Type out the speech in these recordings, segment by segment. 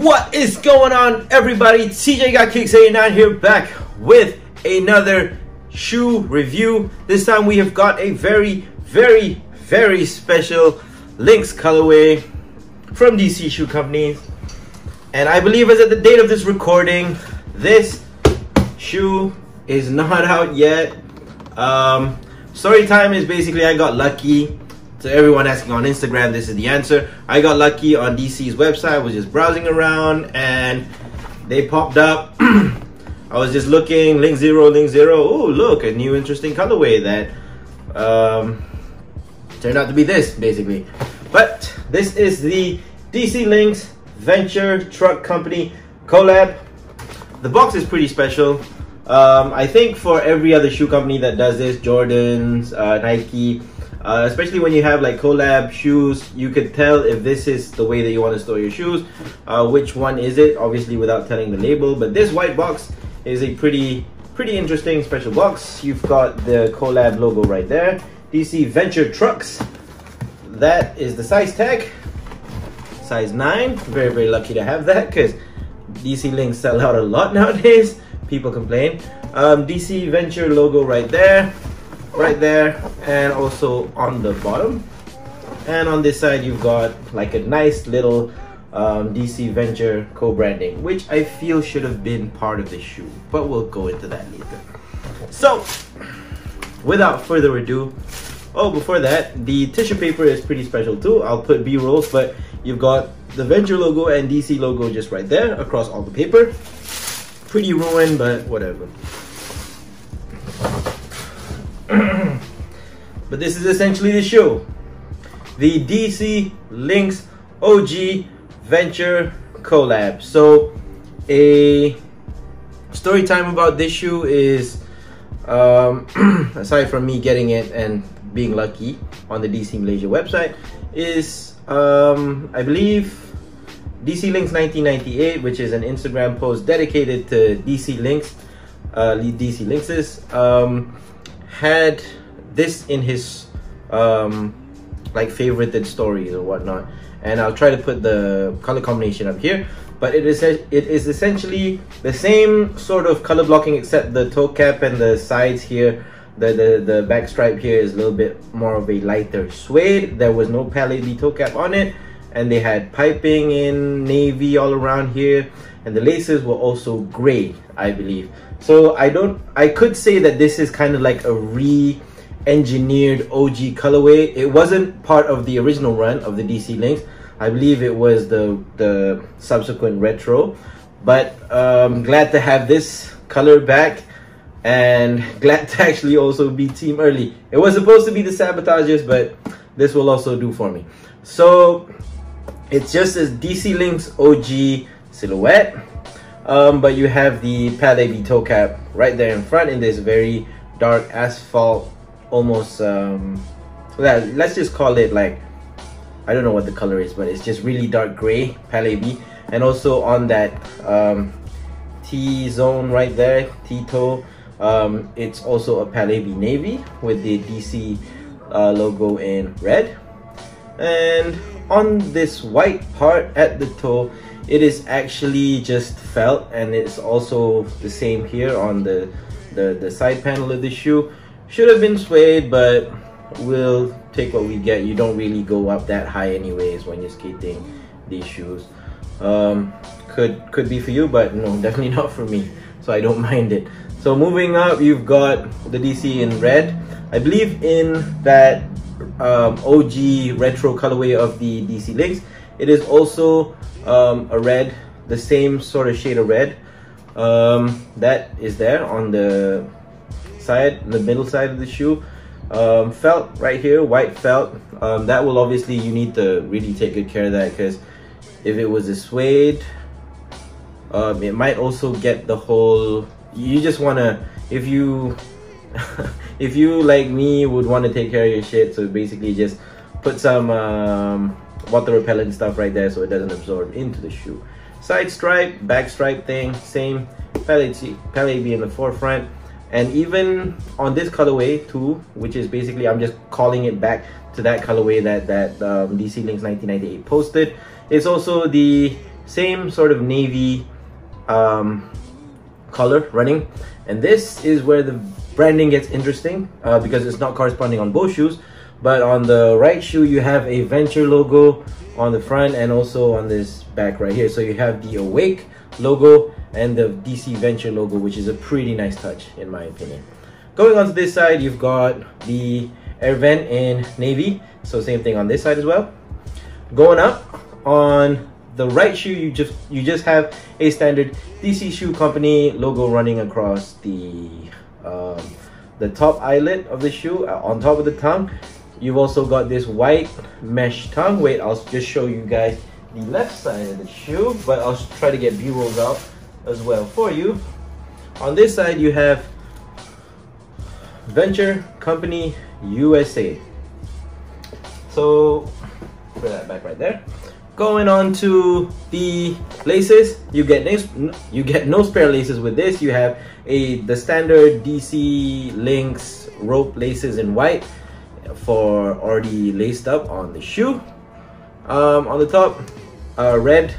What is going on, everybody? TJ Got Kicks 89 here, back with another shoe review. This time we have got a very special Lynx colorway from DC Shoe Company. And I believe as at the date of this recording, this shoe is not out yet. Story time is basically I got lucky. To everyone asking on Instagram, this is the answer. I got lucky on DC's website. I was just browsing around and they popped up. I was just looking, Link 0. Oh, look, a new interesting colorway that turned out to be this, basically. But this is the DC Lynx Venture Truck Company collab. The box is pretty special. I think for every other shoe company that does this, Jordan's, Nike, especially when you have like collab shoes, you could tell if this is the way that you want to store your shoes. Which one is it? Obviously without telling the label. But this white box is a pretty interesting special box. You've got the collab logo right there. DC Venture Trucks. That is the size tag. Size 9. Very lucky to have that because DC Lynx sell out a lot nowadays. People complain. DC Venture logo right there, and also on the bottom. And on this side you've got like a nice little DC Venture co-branding, which I feel should have been part of the shoe, but we'll go into that later. So without further ado, before that, the tissue paper is pretty special too. I'll put B-rolls, but you've got the Venture logo and DC logo just right there across all the paper. Pretty ruined, but whatever. But this is essentially the shoe. The DC Lynx OG Venture collab. So a story time about this shoe is, aside from me getting it and being lucky on the DC Malaysia website, is I believe DC Lynx 1998, which is an Instagram post dedicated to DC Lynx, DC Lynxes, had this in his like favorited stories or whatnot, and I'll try to put the color combination up here. But it is essentially the same sort of color blocking, except the toe cap and the sides here. The back stripe here is a little bit more of a lighter suede. There was no Palette B toe cap on it, and they had piping in navy all around here, and the laces were also gray, I believe. So I could say that this is kind of like a re-engineered OG colorway. It wasn't part of the original run of the DC Lynx. I believe it was the subsequent retro, but glad to have this color back, and glad to actually also be team early. It was supposed to be the Sabotages, but this will also do for me. So it's just a DC Lynx OG silhouette, but you have the Palette B toe cap right there in front in this very dark asphalt, almost let's just call it like, I don't know what the color is, but it's just really dark gray Palette B. And also on that T zone right there, T toe, it's also a Palette B navy with the DC logo in red. And on this white part at the toe, it is actually just felt, and it's also the same here on the side panel of the shoe. Should have been suede, but we'll take what we get. You don't really go up that high anyways when you're skating these shoes. Could be for you, but no, definitely not for me, so I don't mind it. So moving up, you've got the DC in red. I believe in that OG retro colorway of the DC Lynx, it is also a red, the same sort of shade of red that is there on the side, the middle side of the shoe. Felt right here, white felt. That will obviously, you need to really take good care of that, because if it was a suede, it might also get the whole, you just want to, if you if you like me would want to take care of your shit, so basically just put some water repellent stuff right there so it doesn't absorb into the shoe. Side stripe, back stripe thing, same. Palette B in the forefront. And even on this colorway too, which is basically, I'm just calling it back to that colorway that DC Lynx 1998 posted, it's also the same sort of navy color running, and this is where the branding gets interesting because it's not corresponding on both shoes. But on the right shoe you have a Venture logo on the front and also on this back right here. So you have the Awake logo and the DC Venture logo, which is a pretty nice touch in my opinion. Going on to this side, you've got the air vent in navy, so same thing on this side as well. Going up on the right shoe, you just have a standard DC Shoe Company logo running across the top eyelet of the shoe on top of the tongue. You've also got this white mesh tongue. Wait, I'll just show you guys the left side of the shoe, but I'll try to get B-rolls out as well for you. On this side you have Venture Company USA. So put that back right there. Going on to the laces, you get no spare laces with this. You have the standard DC Lynx rope laces in white for already laced up on the shoe. On the top, red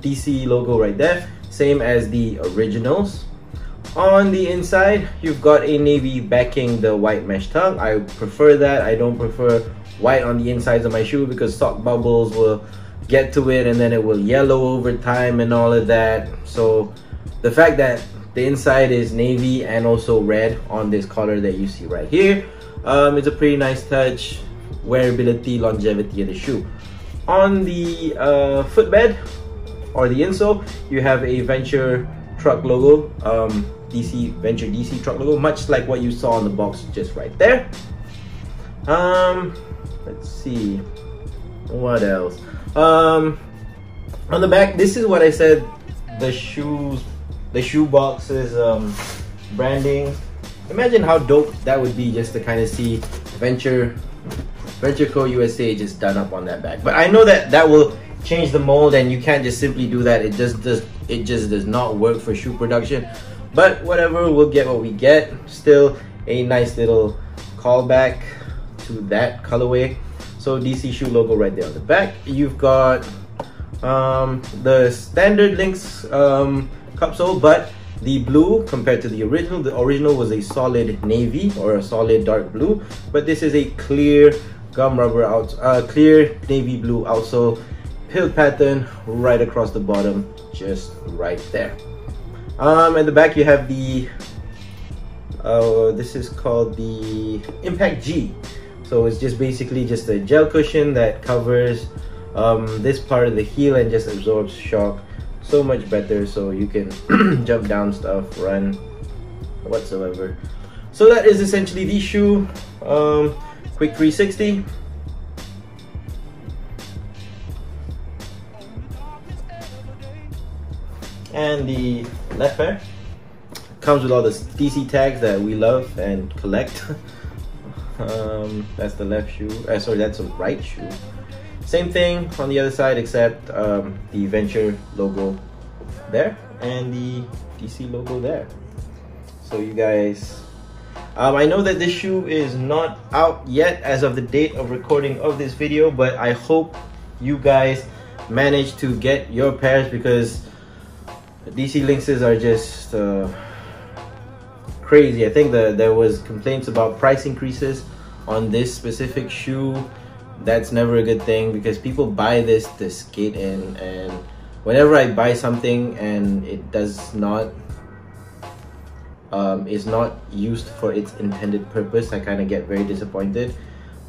DC logo right there, same as the originals. On the inside, you've got a navy backing the white mesh tongue. I prefer that. I don't prefer white on the insides of my shoe because sock bubbles will get to it and then it will yellow over time and all of that. So the fact that the inside is navy and also red on this collar that you see right here, it's a pretty nice touch. Wearability, longevity of the shoe. On the footbed or the insole, you have a Venture truck logo, Venture DC truck logo, much like what you saw on the box just right there. Let's see what else. On the back, this is what I said, the shoe box's branding. Imagine how dope that would be just to kind of see Venture Co USA just done up on that back. But I know that will change the mold and you can't just simply do that. It just does not work for shoe production. But whatever, we'll get what we get. Still a nice little callback to that colorway. So DC shoe logo right there on the back. You've got the standard Lynx cupsole, but the blue compared to the original was a solid navy or a solid dark blue, but this is a clear gum rubber clear navy blue outsole, pill pattern right across the bottom, just right there. At the back you have the this is called the Impact G. So it's just basically just a gel cushion that covers this part of the heel and just absorbs shock so much better, so you can jump down stuff, run whatsoever. So that is essentially the shoe. Quick 360. And the left pair comes with all the DC tags that we love and collect. That's the left shoe. Sorry, that's the right shoe. Same thing on the other side, except the Venture logo there and the DC logo there. So you guys, I know that this shoe is not out yet as of the date of recording of this video, but I hope you guys manage to get your pairs because DC Lynxes are just crazy. I think there was complaints about price increases on this specific shoe. That's never a good thing because people buy this to skate in, and whenever I buy something and it does not is not used for its intended purpose, I kind of get very disappointed.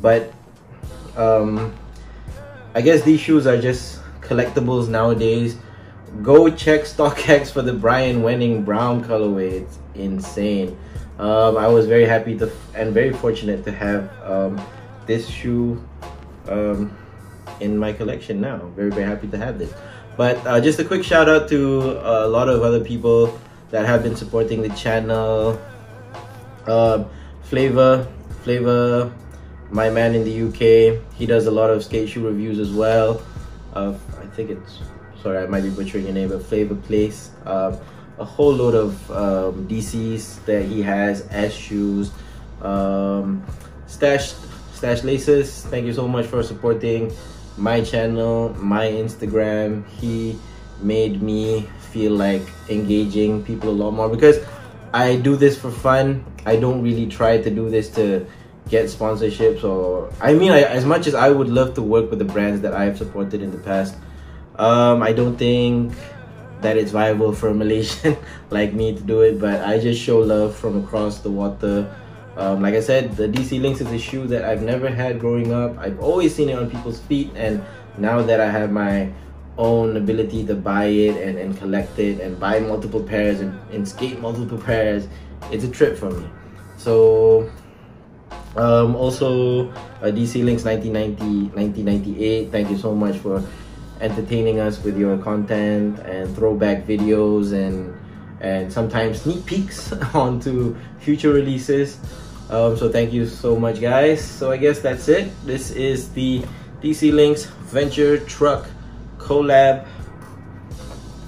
But I guess these shoes are just collectibles nowadays. Go check StockX for the Brian Wenning brown colorway. It's insane. I was very happy to and very fortunate to have this shoe in my collection now. Very happy to have this. But just a quick shout out to a lot of other people that have been supporting the channel. Flavor, my man in the UK, he does a lot of skate shoe reviews as well. I think it's, sorry, I might be butchering your name, but Flavor Place. A whole load of DCs that he has as shoes. Stash Laces, thank you so much for supporting my channel, my Instagram. He made me feel like engaging people a lot more, because I do this for fun. I don't really try to do this to get sponsorships, or I mean, as much as I would love to work with the brands that I have supported in the past, I don't think that it's viable for a Malaysian like me to do it. But I just show love from across the water. Like I said, the DC Lynx is a shoe that I've never had growing up. I've always seen it on people's feet, and now that I have my own ability to buy it and collect it and buy multiple pairs and skate multiple pairs, it's a trip for me. So also DC Lynx 1998, thank you so much for entertaining us with your content and throwback videos and sometimes sneak peeks onto future releases. So thank you so much, guys. So I guess that's it. This is the DC Lynx Venture Truck collab,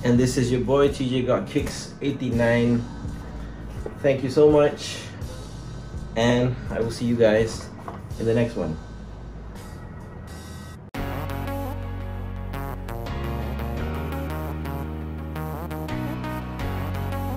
and this is your boy TJ Got Kicks 89. Thank you so much, and I will see you guys in the next one.